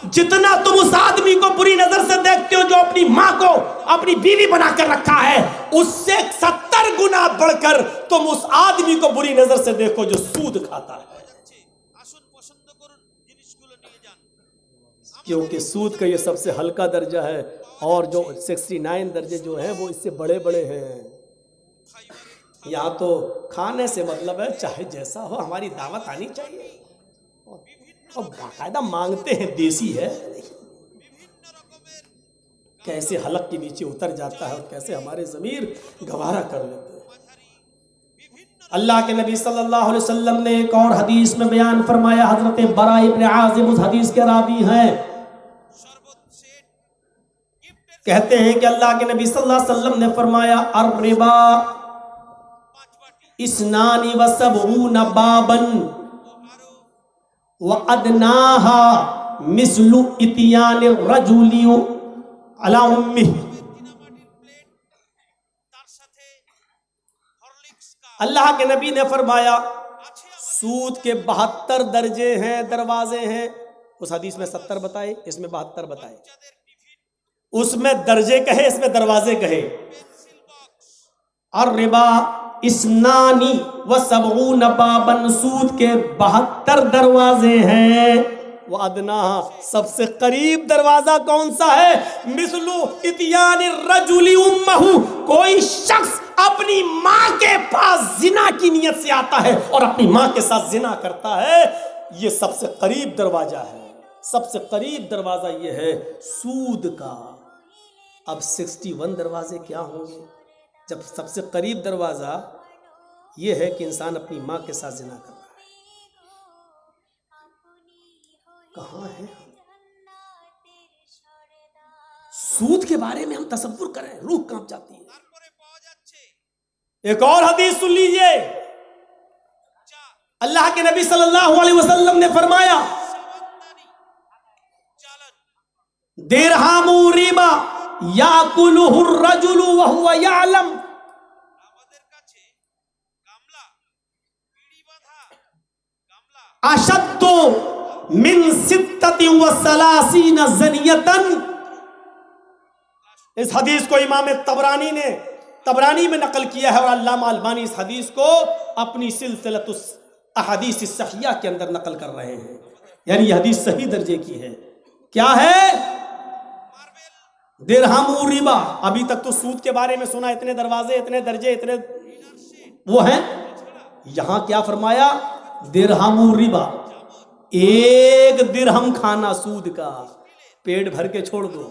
जितना तुम उस आदमी को बुरी नजर से देखते हो जो अपनी माँ को अपनी बीवी बनाकर रखा है, उससे 70 गुना बढ़कर तुम उस आदमी को बुरी नजर से देखो जो सूद खाता है। क्योंकि सूद का ये सबसे हल्का दर्जा है और जो 69 दर्जे जो हैं वो इससे बड़े बड़े हैं। यहाँ तो खाने से मतलब है चाहे जैसा हो, हमारी दावत आनी चाहिए और बाकायदा मांगते हैं, देसी है। कैसे हलक के नीचे उतर जाता है और कैसे हमारे ज़मीर गवारा कर लेते हैं। अल्लाह के नबी सल्लल्लाहु अलैहि वसल्लम ने एक और हदीस में बयान फरमाया, हजरत बरा इब्न आज़िम उस हदीस के रावी हैं, कहते हैं कि अल्लाह के नबी सल्लल्लाहु अलैहि वसल्लम ने फरमाया, अर्रिबा इस्नानी व सबऊन बाबन व अदनाहा मिस्लु इतियान रजुली अला उम्मी। अल्लाह के नबी ने फरमाया सूद के 72 दर्जे हैं, दरवाजे हैं। उस हदीस में 70 बताए, इसमें 72 बताए। उसमें दर्जे कहे, इसमें दरवाजे कहे। और रिबा इस्नानी व सबऊन बाबन, सूद के 72 दरवाजे हैं। वो अदना, सबसे करीब दरवाजा कौन सा है? मिसलु इतियान रजुली उम्महु, कोई शख्स अपनी माँ के पास जिना की नियत से आता है और अपनी माँ के साथ जिना करता है, ये सबसे करीब दरवाजा है। सबसे करीब दरवाजा ये है सूद का। अब 61 दरवाजे क्या होंगे जब सबसे करीब दरवाजा ये है कि इंसान अपनी माँ के साथ जिना कर रहा है। कहाँ है? सूद के बारे में हम तसव्वुर करें, रूह कांप जाती है। एक और हदीस सुन लीजिए, अल्लाह के नबी सल्लल्लाहु अलैहि वसल्लम ने फरमाया, दिरहमु रिबा याकुलुहु रजुलु व हुवा यालम। अशद्दु मिन सित्तति व सलासीन ज़नियतन। इस हदीस को इमाम तबरानी में नकल किया है और अल्लामा अलबानी इस हदीस को अपनी सिलसिलतुस अहादीस सहिया के अंदर नकल कर रहे हैं, यानी यह हदीस सही दर्जे की है। क्या है? दिरहमु रिबा। अभी तक तो सूद के बारे में सुना, इतने दरवाजे, इतने दर्जे, इतने वो हैं। यहां क्या फरमाया? दिरहमु रिबा, एक दिरहम खाना सूद का, पेट भर के छोड़ दो।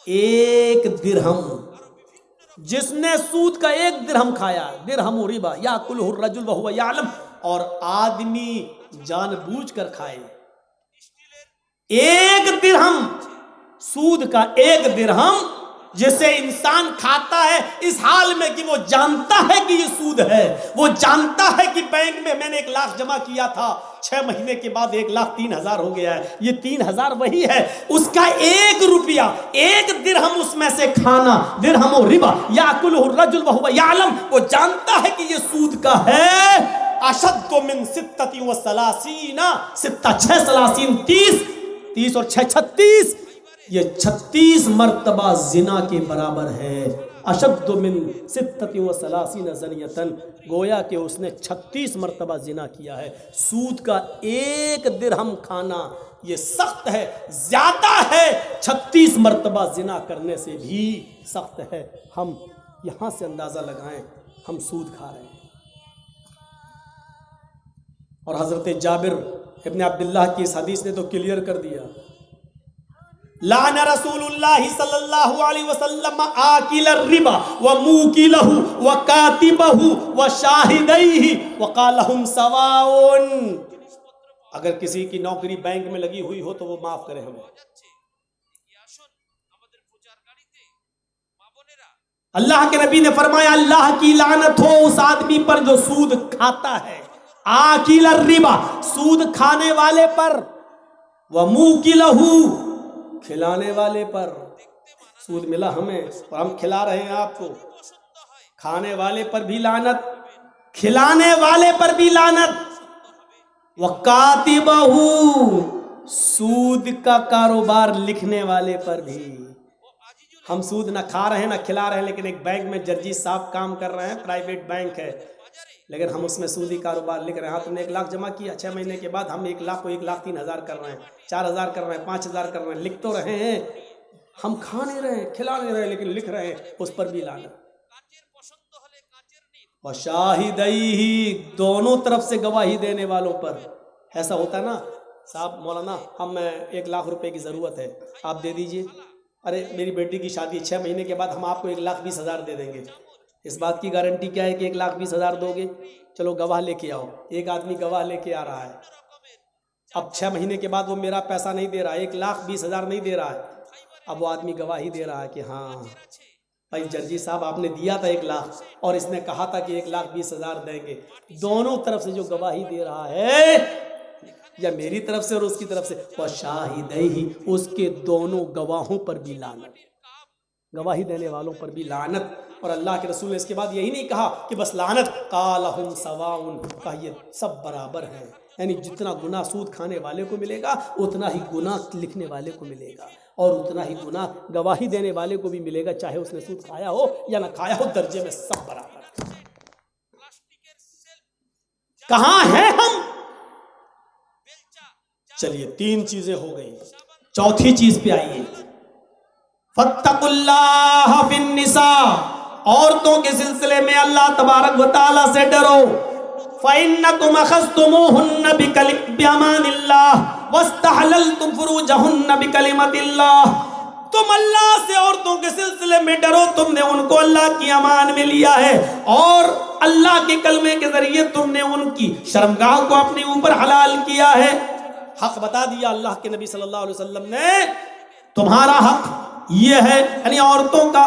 एक दिरहम, जिसने सूद का एक दिरहम खाया, दिरहमु रिबा याकुलुहु रजुल व हुवा यालम, और आदमी जानबूझकर खाए। एक दिरहम सूद का, एक दिरहम जिसे इंसान खाता है इस हाल में कि वो जानता है कि ये सूद है। वो जानता है कि बैंक में मैंने 1 लाख जमा किया था, 6 महीने के बाद 1,03,000 हो गया है, ये 3,000 वही है। उसका 1 रुपया, एक दिरहम उसमें से खाना, दिरहमु रिबा याकुलुहु रजुल व हुवा यालम, वो जानता है कि ये सूद का है। अशद्दु मिन सित्तति व सलासीना, सित्ता 6 सलासीन 30 और 6 36, ये 36 मर्तबा जिना के बराबर है। अशद्दु मिन सित्तति व सलासीन ज़नियतन, गोया कि उसने 36 मर्तबा जिना किया है। सूद का 1 दिरहम खाना ये सख्त है, ज्यादा है, 36 मर्तबा जिना करने से भी सख्त है। हम यहां से अंदाजा लगाएं, हम सूद खा रहे हैं। और हजरत जाबिर इब्न अब्दुल्लाह की इस हदीस ने तो क्लियर कर दिया, लाना रसूलुल्लाह सल्लल्लाहु अलैहि वसल्लम आकिल रिबा व मुकिलहु व कातिबहु व शाहिदैहि व क़ालहुम सवाउन। अगर किसी की नौकरी बैंक में लगी हुई हो तो वो माफ करे हमें। अल्लाह के नबी ने फरमाया, अल्लाह की लानत हो उस आदमी पर जो सूद खाता है। आकिल रिबा, सूद खाने वाले पर, व मुकिलहु, खिलाने वाले पर। सूद मिला हमें और हम खिला रहे हैं आपको। खाने वाले पर भी लानत, खिलाने वाले पर भी लानत। व कातिबहु, सूद का कारोबार लिखने वाले पर भी। हम सूद ना खा रहे हैं ना खिला रहे हैं, लेकिन एक बैंक में जर्जी साहब काम कर रहे हैं, प्राइवेट बैंक है, लेकिन हम उसमें सूदी कारोबार लिख रहे हैं। हाँ, तुमने 1 लाख जमा किया, 6 महीने के बाद हम 1 लाख को 1,03,000 कर रहे हैं, 4,000 कर रहे हैं, 5,000 कर रहे हैं। लिख तो रहे हैं, हम खा नहीं रहे हैं, खिला नहीं रहे हैं, लेकिन लिख रहे हैं, उस पर भी लानत। और शाहिदई ही, दोनों तरफ से गवाही देने वालों पर। ऐसा होता है ना, साहब मौलाना हम 1 लाख रुपए की ज़रूरत है, आप दे दीजिए। अरे मेरी बेटी की शादी 6 महीने के बाद, हम आपको 1,20,000 दे देंगे। इस बात की गारंटी क्या है कि 1,20,000 दोगे? चलो गवाह लेके आओ। एक आदमी गवाह लेके आ रहा है, अब 6 महीने के बाद वो मेरा पैसा नहीं दे रहा है, 1,20,000 नहीं दे रहा है। अब वो आदमी गवाही दे रहा है कि हाँ भाई जर्जी साहब आपने दिया था 1 लाख और इसने कहा था कि 1,20,000 देंगे। दोनों तरफ से जो गवाही दे रहा है, या मेरी तरफ से और उसकी तरफ से, वह शाहिदही, उसके दोनों गवाहों पर भी लानत, गवाही देने वालों पर भी लानत। और अल्लाह के रसूल ने इसके बाद यही नहीं कहा कि बस लानत, कालहुम सवाउन, कहा ये सब बराबर हैं। यानी जितना गुनाह सूद खाने वाले को मिलेगा उतना ही गुनाह लिखने वाले को मिलेगा, और उतना ही गुनाह गवाही देने वाले को भी मिलेगा, चाहे उसने सूद खाया हो या ना खाया हो, दर्जे में सब बराबर। कहां हैं हम? चलिए 3 चीजें हो गई, चौथी चीज पे आइए। फत्तकुल्लाह फिन्निसा, औरतों के सिलसिले में अल्लाह तबारक व तआला से डरो। फ़इन्नकुम अख़ज़्तुमूहुन्न बिअमानिल्लाह वस्तहलल्तुम फ़ुरूजहुन्न बिकलिमतिल्लाह, तुम अल्लाह से औरतों के सिलसिले में डरो, तुमने उनको अल्लाह की अमान में लिया है और अल्लाह के कलमे के जरिए तुमने उनकी शर्मगाह को अपने ऊपर हलाल किया है। हक बता दिया अल्लाह के नबी सल्लल्लाहु अलैहि वसल्लम ने, तुम्हारा हक ये है, यानी औरतों का,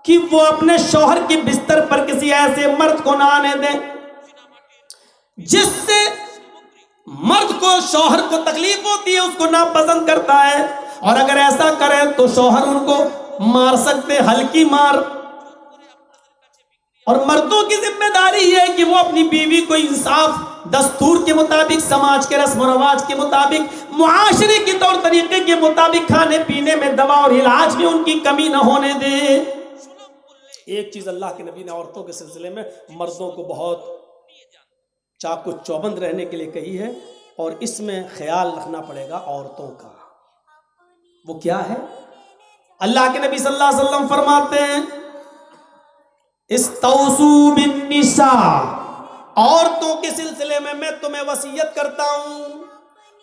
कि वो अपने शौहर के बिस्तर पर किसी ऐसे मर्द को ना आने दें जिससे मर्द को, शौहर को तकलीफ होती है, उसको नापसंद करता है, और अगर ऐसा करे तो शौहर उनको मार सकते, हल्की मार। और मर्दों की जिम्मेदारी ये है कि वो अपनी बीवी को इंसाफ, दस्तूर के मुताबिक, समाज के रस्म व रवाज के मुताबिक, मुआशरे के तौर तरीके के मुताबिक खाने पीने में, दवा और इलाज में उनकी कमी न होने दे। एक चीज अल्लाह के नबी ने औरतों के सिलसिले में मर्दों को बहुत चाको चौबंद रहने के लिए कही है, और इसमें ख्याल रखना पड़ेगा औरतों का। वो क्या है? अल्लाह के नबी सल्लल्लाहु अलैहि वसल्लम फरमाते हैं, इस्तौसू बिन्निसा, औरतों के सिलसिले में मैं तुम्हें वसीयत करता हूं,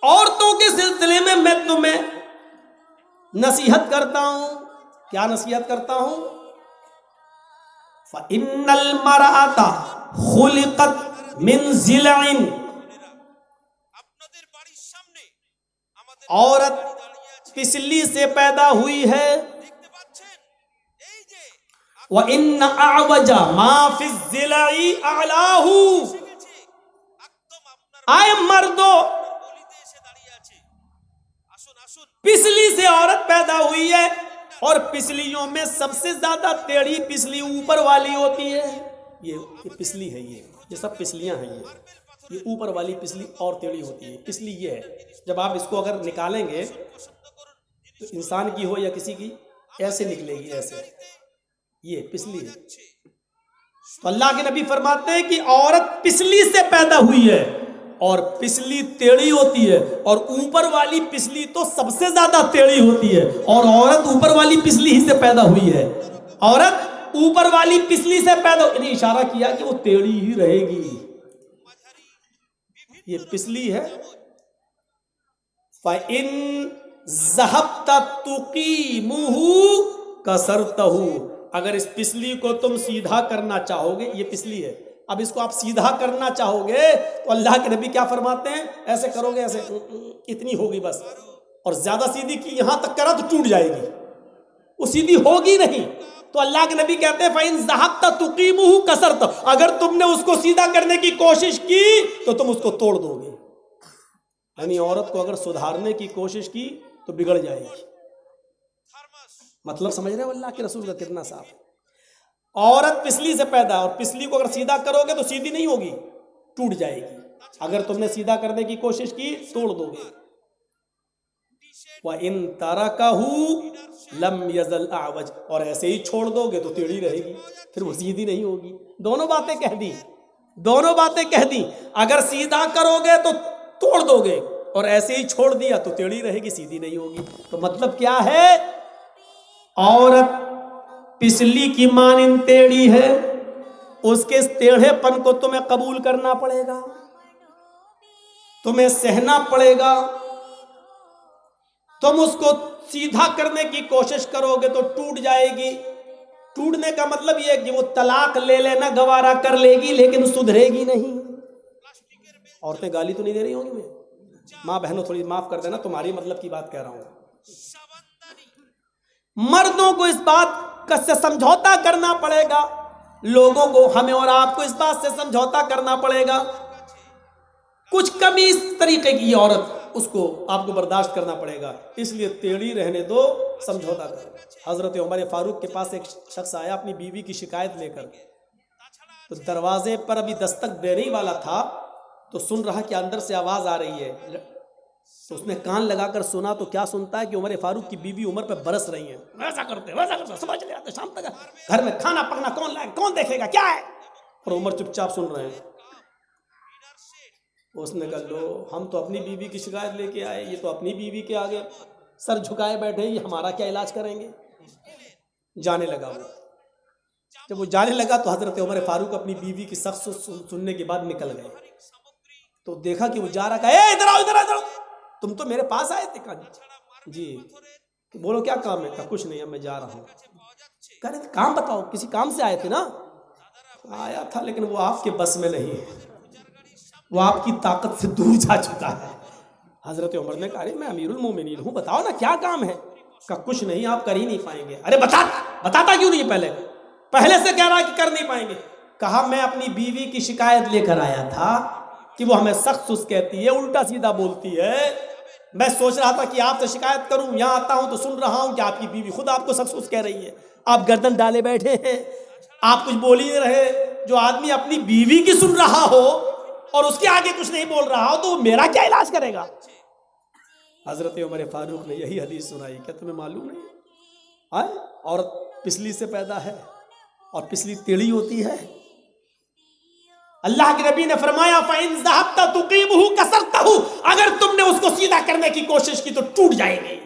औरतों के सिलसिले में मैं तुम्हें नसीहत करता हूं। क्या नसीहत करता हूं? फ़इन्नल मरअता खुलिक़त मिन ज़िलइन, औरत पिसली से पैदा हुई है। व इन्न अअवजा मा फि ज़िलइ अलाहू, आए मर्दो, पिसली से औरत पैदा हुई है, और पिसलियों में सबसे ज्यादा टेढ़ी पिसली ऊपर वाली होती है। ये पिसली है, ये सब पिसलियां हैं, ये ऊपर वाली पिसली और टेढ़ी होती है। पिसली ये है, जब आप इसको अगर निकालेंगे तो इंसान की हो या किसी की, ऐसे निकलेगी, ऐसे, ये पिसली है। तो अल्लाह के नबी फरमाते हैं कि औरत पिसली से पैदा हुई है, और पिसली टेढ़ी होती है, और ऊपर वाली पिसली तो सबसे ज्यादा टेढ़ी होती है, और औरत ऊपर वाली पिसली ही से पैदा हुई है। औरत ऊपर वाली पिसली से पैदा, यानी इशारा किया कि वो टेढ़ी ही रहेगी। ये पिसली है। फ़इन ज़हबता तुक़ीमुहु कसरतहु, अगर इस पिसली को तुम सीधा करना चाहोगे, ये पिसली है, अब इसको आप सीधा करना चाहोगे तो अल्लाह के नबी क्या फरमाते हैं? ऐसे करोगे, ऐसे इतनी होगी बस, और ज्यादा सीधी की यहां तक करा तो टूट जाएगी, वो सीधी होगी नहीं। तो अल्लाह के नबी कहते हैं फ़इन ज़हबता तुक़ीमुहु कसरत, अगर तुमने उसको सीधा करने की कोशिश की तो तुम उसको तोड़ दोगे। यानी औरत को अगर सुधारने की कोशिश की तो बिगड़ जाएगी। मतलब समझ रहे हो अल्लाह के रसूल का कितना साफ? औरत पिसली से पैदा, और पिसली को अगर सीधा करोगे तो सीधी नहीं होगी, टूट जाएगी। अगर तुमने सीधा करने की कोशिश की तोड़ दोगे। व इन तरकहू लम यजल आवज, और ऐसे ही छोड़ दोगे तो टेढ़ी रहेगी, फिर वो सीधी नहीं होगी। दोनों बातें कह दी, दोनों बातें कह दी। अगर सीधा करोगे तो तोड़ दोगे, और ऐसे ही छोड़ दिया तो टेढ़ी रहेगी, सीधी नहीं होगी। तो मतलब क्या है, औरत पिछली की मानिंद टेढ़ी है, उसके टेढ़ेपन को तुम्हें कबूल करना पड़ेगा, तुम्हें सहना पड़ेगा। तुम उसको सीधा करने की कोशिश करोगे तो टूट जाएगी। टूटने का मतलब यह कि वो तलाक ले लेना गवारा कर लेगी, लेकिन सुधरेगी नहीं। औरतें गाली तो नहीं दे रही होंगी, मैं माँ बहनों थोड़ी माफ कर देना, तुम्हारी मतलब की बात कह रहा हूं। मर्दों को इस बात से समझौता करना पड़ेगा, लोगों को, हमें और आपको इस बात से समझौता करना पड़ेगा। कुछ कमी इस तरीके की औरत, उसको आपको बर्दाश्त करना पड़ेगा, इसलिए टेढ़ी रहने दो, समझौता करो। हजरत उमर फारूक के पास एक शख्स आया अपनी बीवी की शिकायत लेकर, तो दरवाजे पर अभी दस्तक देने ही वाला था, तो सुन रहा कि अंदर से आवाज आ रही है, तो उसने कान लगाकर सुना, तो क्या सुनता है कि उमर फारूक की बीवी उमर पे बरस रही है, वैसा करते सुबह चले आते शाम तक घर में खाना पकना कौन लाए, कौन देखेगा, क्या है। और उमर चुपचाप सुन रहे हैं। उसने कहा, लो हम तो अपनी बीवी की शिकायत लेके आए, ये तो अपनी बीवी के आगे सर झुकाए बैठे, ये हमारा क्या इलाज करेंगे। जाने लगा वो। जब वो जाने लगा तो हजरत उमर फारूक अपनी बीवी की सख्त सुनने के बाद निकल गए। तो देखा कि वो जा रहा, कहा, इधर आओ, इधर आओ, तुम तो मेरे पास आए थे। कहा जी, बोलो क्या काम है। कहा कुछ नहीं, अब मैं जा रहा हूँ। कह रहे काम बताओ, किसी काम से आए थे ना। आया था, लेकिन वो आपके बस में नहीं है, वो आपकी ताकत से दूर जा चुका है। हजरत उमर ने कहा, मैं अमीरुल मोमिनीन हूँ, बताओ ना क्या काम है। कहा कुछ नहीं, आप कर ही नहीं पाएंगे। अरे बताता क्यों नहीं, पहले से कह रहा कि कर नहीं पाएंगे। कहा मैं अपनी बीवी की शिकायत लेकर आया था कि वो हमें सख्त सुस्त कहती है, उल्टा सीधा बोलती है। मैं सोच रहा था कि आपसे शिकायत करूं, यहाँ आता हूं तो सुन रहा हूं कि आपकी बीवी खुद आपको सख्त सुस्त कह रही है, आप गर्दन डाले बैठे हैं, आप कुछ बोल ही नहीं रहे। जो आदमी अपनी बीवी की सुन रहा हो और उसके आगे कुछ नहीं बोल रहा हो, तो वो मेरा क्या इलाज करेगा। हजरत उमर फारूक ने यही हदीस सुनाई, क्या तुम्हें मालूम नहीं, औरत पिछली से पैदा है और पिछली टेढ़ी होती है। अल्लाह के नबी ने फरमाया, फ़इन ज़हबता तुक़ीमुहु कसरतहु, अगर तुमने उसको सीधा करने की कोशिश की तो टूट जाएगी,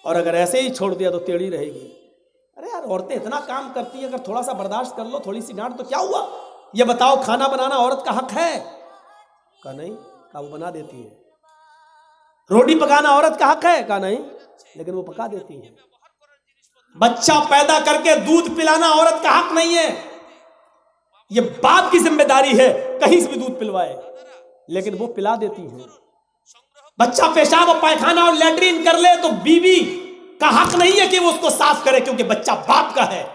और अगर ऐसे ही छोड़ दिया तो टेढ़ी रहेगी। अरे यार, औरतें इतना काम करती है, अगर थोड़ा सा बर्दाश्त कर लो, थोड़ी सी डांट तो क्या हुआ। ये बताओ, खाना बनाना औरत का हक है? कहा नहीं। कहा वो बना देती है। रोटी पकाना औरत का हक है? कहा नहीं, लेकिन वो पका देती है। बच्चा पैदा करके दूध पिलाना औरत का हक नहीं है, ये बाप की जिम्मेदारी है, कहीं से भी दूध पिलवाए, लेकिन वो पिला देती है। बच्चा पेशाब और पायखाना और लैट्रिन कर ले तो बीवी का हक नहीं है कि वो उसको साफ करे, क्योंकि बच्चा बाप का है।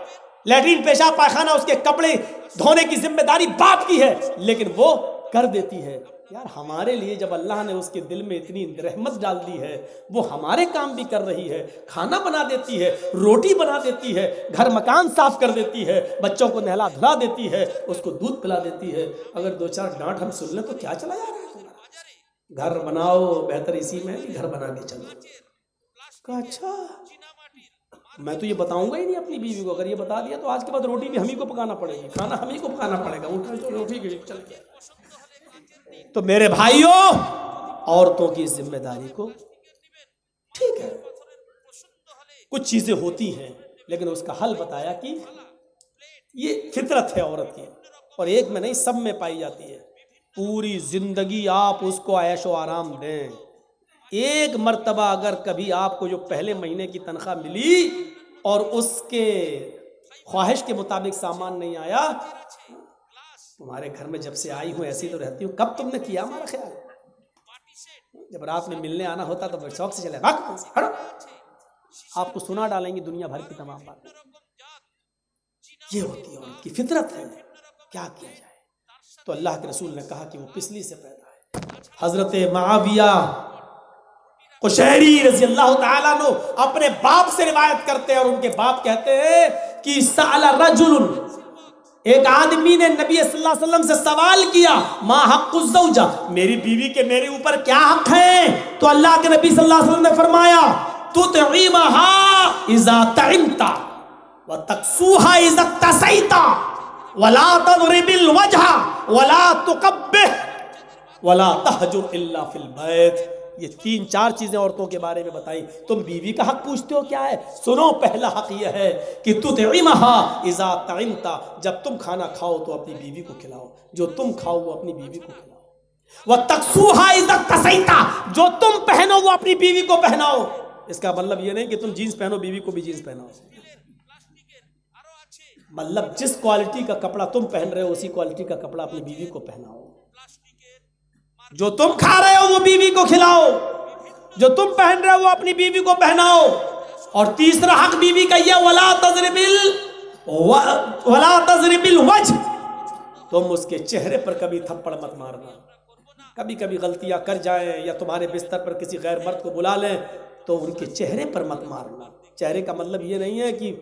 लैट्रिन पेशाब पायखाना, उसके कपड़े धोने की जिम्मेदारी बाप की है, लेकिन वो कर देती है। यार, हमारे लिए जब अल्लाह ने उसके दिल में इतनी रहमत डाल दी है, वो हमारे काम भी कर रही है, खाना बना देती है, रोटी बना देती है, घर मकान साफ कर देती है, बच्चों को नहला धुला देती है, उसको दूध पिला देती है। अगर दो चार डांट हम सुन लें तो क्या चला जा रहा है तुम्हारा। घर बनाओ, बेहतर इसी में घर बना के चलो। अच्छा, मैं तो ये बताऊंगा ही नहीं अपनी बीवी को, अगर ये बता दिया तो आज के बाद रोटी भी हम ही को पकाना पड़ेगी, खाना हम ही को पकाना पड़ेगा। रोटी चल गया। तो मेरे भाइयों, औरतों की जिम्मेदारी को, ठीक है, कुछ चीजें होती हैं, लेकिन उसका हल बताया कि ये फितरत है औरत की, और एक में नहीं, सब में पाई जाती है। पूरी जिंदगी आप उसको ऐशो आराम दें, एक मर्तबा अगर कभी आपको जो पहले महीने की तनख्वाह मिली और उसके ख्वाहिश के मुताबिक सामान नहीं आया, तुम्हारे घर में जब से आई हूँ ऐसी तो रहती हूँ, कब तुमने किया हमारा ख्याल। जब रात में मिलने आना होता तो शौक से चले, हटो, आपको सुना डालेंगी दुनिया भर की तमाम बातें। ये होती है औरत की फितरत है, क्या किया जाए। तो अल्लाह के रसूल ने कहा कि वो पिछली से पैदा है। हजरत मुआविया कुशैरी रज़ी अल्लाह ताला अन्हु अपने बाप से रिवायत करते हैं, और उनके बाप कहते हैं कि साला रजुल, एक आदमी ने नबी सल्लल्लाहु अलैहि वसल्लम से सवाल किया, मा हक़्क़ुज़ ज़ौजा, मेरी बीवी के मेरे ऊपर क्या हक है? तो अल्लाह के नबी सल्लल्लाहु अलैहि वसल्लम ने फरमाया, तुतईमहा इज़ा तइमता व तक्सूहा इज़ा तसैता वला तज़रिबिल वजहा वला तुक़ब्बिह वला तहजुर इल्ला फिल बैत। ये 3-4 चीजें औरतों के बारे में बताई। तुम बीवी का हक पूछते हो क्या है? सुनो, पहला हक यह है कि तुतईमहा इज़ा तइमता, जब तुम खाना खाओ तो अपनी बीवी को खिलाओ, जो तुम खाओ वो अपनी बीवी को खिलाओ। व तक्सूहा इज़ा तसैता, जो तुम पहनो वो अपनी बीवी को पहनाओ। इसका मतलब ये नहीं कि तुम जीन्स पहनो बीवी को भी जीन्स पहनाओ, मतलब जिस क्वालिटी का कपड़ा तुम पहन रहे हो उसी क्वालिटी का कपड़ा अपनी बीवी को पहनाओ। जो तुम खा रहे हो वो बीवी को खिलाओ, जो तुम पहन रहे हो वो अपनी बीवी को पहनाओ। और तीसरा हक बीवी का यह, वला तज़रिबिल वजह, तुम उसके चेहरे पर कभी थप्पड़ मत मारना। कभी कभी गलतियां कर जाएं या तुम्हारे बिस्तर पर किसी गैर मर्द को बुला लें तो उनके चेहरे पर मत मारना। चेहरे का मतलब ये नहीं है कि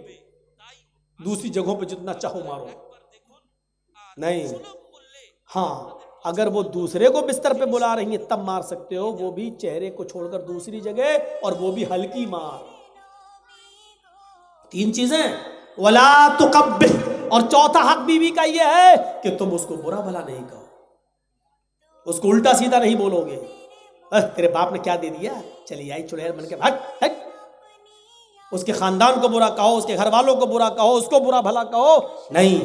दूसरी जगहों पर जितना चाहो मारो, नहीं। हाँ, अगर वो दूसरे को बिस्तर पे बुला रही है तब मार सकते हो, वो भी चेहरे को छोड़कर दूसरी जगह, और वो भी हल्की मार। 3 चीजें, वला तुक़ब्बिह। और चौथा हक बीवी का यह है कि तुम उसको बुरा भला नहीं कहो, उसको उल्टा सीधा नहीं बोलोगे। तेरे बाप ने क्या दे दिया, चली आई चुड़ैल बन के भाग, उसके खानदान को बुरा कहो, उसके घर वालों को बुरा कहो, उसको बुरा भला कहो, नहीं।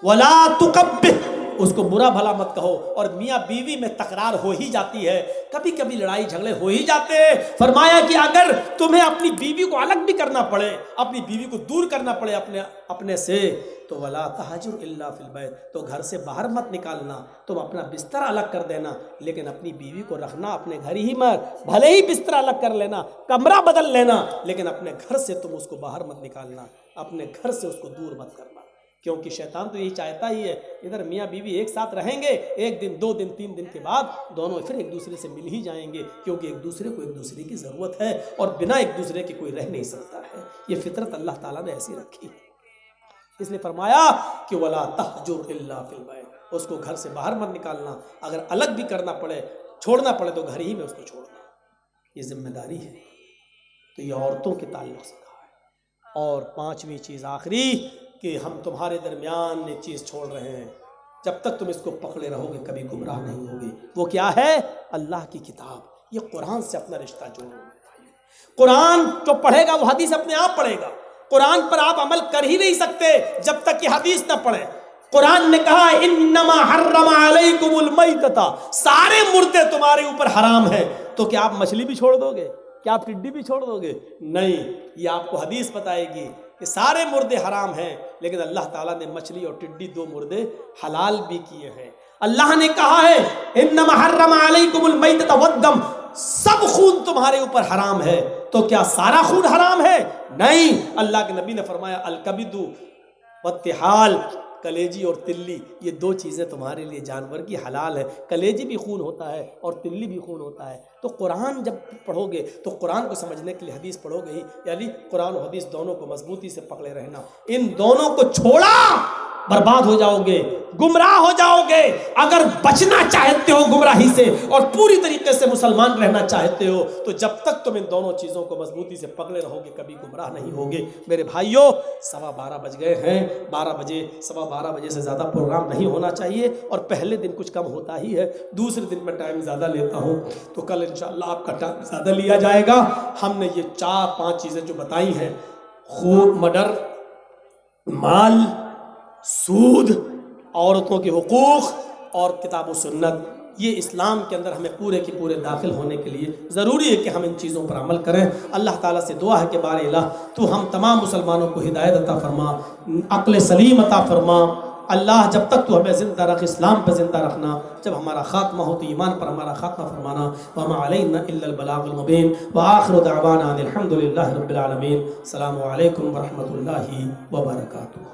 वला तुक़ब्बिह, उसको बुरा भला मत कहो। और मियाँ बीवी में तकरार हो ही जाती है, कभी कभी लड़ाई झगड़े हो ही जाते हैं। फरमाया कि अगर तुम्हें अपनी बीवी को अलग भी करना पड़े, अपनी बीवी को दूर करना पड़े अपने से, तो वला तहजुर इल्ला फिल बैत, तो घर से बाहर मत निकालना, तुम अपना बिस्तर अलग कर देना, लेकिन अपनी बीवी को रखना अपने घर ही मत। भले ही बिस्तर अलग कर लेना, कमरा बदल लेना, लेकिन अपने घर से तुम उसको बाहर मत निकालना, अपने घर से उसको दूर मत करना। क्योंकि शैतान तो यही चाहता ही है, इधर मियाँ बीवी एक साथ रहेंगे, 1 दिन 2 दिन 3 दिन के बाद दोनों फिर एक दूसरे से मिल ही जाएंगे, क्योंकि एक दूसरे को एक दूसरे की ज़रूरत है और बिना एक दूसरे के कोई रह नहीं सकता है। ये फितरत अल्लाह ताला ने ऐसी रखी है। इसलिए फरमाया कि वला तहजुर इल्ला फिल बैत, उसको घर से बाहर मत निकालना, अगर अलग भी करना पड़े, छोड़ना पड़े तो घर ही में उसको छोड़ना, ये जिम्मेदारी है। तो ये औरतों के ताल्लुक़ से कहा है। और 5वीं चीज़ आखिरी, कि हम तुम्हारे दरमियान एक चीज़ छोड़ रहे हैं, जब तक तुम इसको पकड़े रहोगे कभी गुमराह नहीं होगे। वो क्या है? अल्लाह की किताब। ये कुरान से अपना रिश्ता जोड़ो। कुरान जो पढ़ेगा वो हदीस अपने आप पढ़ेगा। कुरान पर आप अमल कर ही नहीं सकते जब तक कि हदीस ना पढ़े। कुरान ने कहा, इन्नमा हर्रमा अलैकुमुल मैतता, सारे मुर्दे तुम्हारे ऊपर हराम है। तो क्या आप मछली भी छोड़ दोगे? क्या आप टिड्डी भी छोड़ दोगे? नहीं, ये आपको हदीस बताएगी कि सारे मुर्दे हराम हैं, लेकिन अल्लाह ताला ने मछली और टिड्डी 2 मुर्दे हलाल भी किए हैं। अल्लाह ने कहा है, इन्नमा हर्रमा अलैकुमुल मैतता वद्दम, सब खून तुम्हारे ऊपर हराम है। तो क्या सारा खून हराम है? नहीं। अल्लाह के नबी ने फरमाया, अलकबिदु वत्तिहाल, कलेजी और तिल्ली, ये 2 चीज़ें तुम्हारे लिए जानवर की हलाल है। कलेजी भी खून होता है और तिल्ली भी खून होता है। तो कुरान जब पढ़ोगे तो कुरान को समझने के लिए हदीस पढ़ोगे ही, यानी कुरान और हदीस दोनों को मजबूती से पकड़े रहना। इन दोनों को छोड़ा बर्बाद हो जाओगे, गुमराह हो जाओगे। अगर बचना चाहते हो गुमराही से और पूरी तरीके से मुसलमान रहना चाहते हो, तो जब तक तुम इन दोनों चीज़ों को मजबूती से पकड़े रहोगे कभी गुमराह नहीं होगे। मेरे भाइयों, 12:15 बज गए हैं। 12 बजे, 12:15 बजे से ज़्यादा प्रोग्राम नहीं होना चाहिए, और पहले दिन कुछ कम होता ही है, दूसरे दिन मैं टाइम ज़्यादा लेता हूँ, तो कल इंशाअल्लाह आपका टाइम ज़्यादा लिया जाएगा। हमने ये 4-5 चीज़ें जो बताई हैं, खून, मर्डर, माल, सूद, औरतों के हुकूक और किताब व सुन्नत, ये इस्लाम के अंदर हमें पूरे के पूरे दाखिल होने के लिए ज़रूरी है कि हम इन चीज़ों पर अमल करें। अल्लाह ताला से दुआ है कि बारे इलाह तू हम तमाम मुसलमानों को हिदायत अता फरमा, अक्ल सलीम अता फरमा। अल्लाह जब तक तू हमें ज़िंदा रख, इस्लाम पर ज़िंदा रखना, जब हमारा ख़ात्मा हो तो ईमान पर हमारा ख़ात्मा फरमाना। वमा अलैना इल्लल बलागुल मुबीन व आखिरु दअवाना अनिल हम्दुलिल्लाहि रब्बिल आलमीन। अस्सलामु अलैकुम व रहमतुल्लाहि व बरकातुहू।